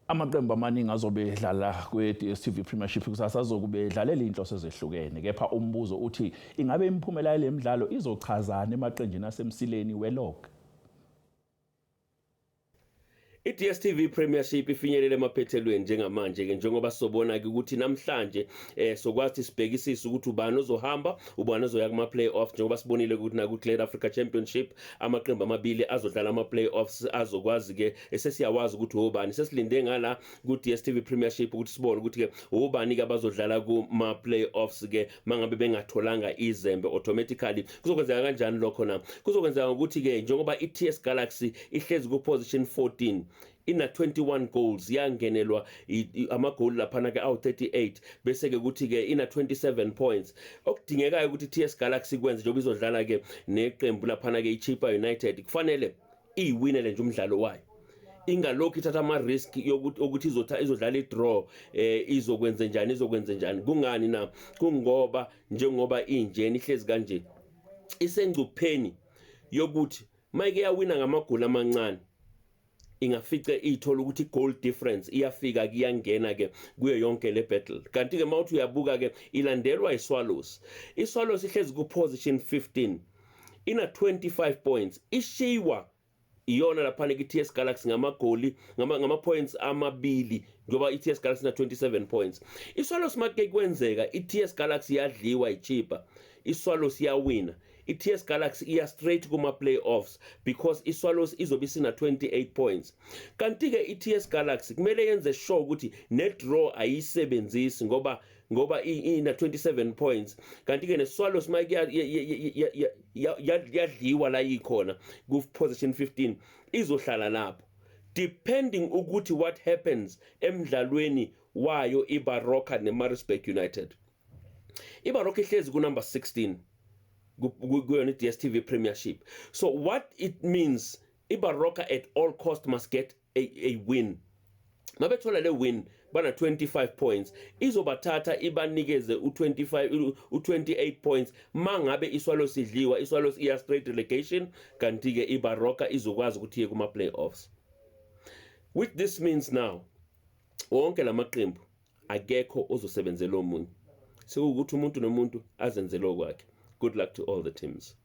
Amaqembu amaningi azobe edlala kwe-DSTV Premiership kusasa azokube edlalela izinhloso ezehlukene. Kepha umbuso uthi ingabe imiphumela yalemidlalo izochazani emaqenjini asemsileni welog. iDSTV Premiership ifinyelele emaphethelweni njengamanje ke njengoba sobona ke ukuthi namhlanje sokwazi sibhekisisa ukuthi ubani ozohamba ubani ozoya kuma playoffs njengoba sibonile ukuthi na ku Clear Africa Championship amaqembu amabili azodlala ama playoffs azokwazi ke sesiyawazi ukuthi ubani sesilinde ngala ku DSTV Premiership ukuthi sibone ukuthi ke ubani ke abazodlala kuma playoffs ke mangabe bengatholanga izembe automatically kuzokwenzeka kanjani lokho na kuzokwenzeka ukuthi ke njengoba iTS Galaxy ihlezi ku position 14 ina 21 goals yangenelwa amagoli laphana ke awu 38 bese ke ukuthi ke ina 27 points okudingekayo ukuthi TS Galaxy kwenze njengoba izodlala ke neqembu laphana ke iChippa United kufanele iwinele nje umdlalo wayo ingalokho ithatha ama risk yokuthi izodlala idraw izokwenza njani kungani na kungoba njengoba injeni ihlezi kanje isengcupheni yokuthi mayike yawina ngamagoli amancane ingafice ithola ukuthi goal difference iyafika kuyangena ke kuyo yonke le battle kanti ke mawuthi uyabuka ke ilandelwa iSwallows ihlezi ku position 15 ina 25 points ishiwa iyona lapha ke TS Galaxy ngamagoli ngama points amabili ngoba iTS Galaxy na 27 points iSwallows make kwenzeka iTS Galaxy yadliwa iChippa iSwallows yawina iTS Galaxy iya straight kuma playoffs because iSwallows izobe sina 28 points kanti ke iTS Galaxy kumele yenze sure ukuthi ne draw ayisebenzisi ngoba ina 27 points kanti ke neSwallows make yadliwa la ikhona ku position 15 izohlala lapho depending ukuthi what happens emidlalweni wayo iBaroka neMaritzburg United iBaroka ihlezi ku number 16 kuyona iDSTV Premiership so what it means iBaroka at all cost must get a win mabethola le win bana 25 points izobathatha ibanikeze u28 points mangabe iSwallows idliwa iSwallows iya straight relegation kanti ke iBaroka izokwazi ukuthi iye kuma playoffs which this means now wonke lamaqembu akekho ozosebenzela omunye sekuthi umuntu nomuntu azenzele okwakhe good luck to all the teams.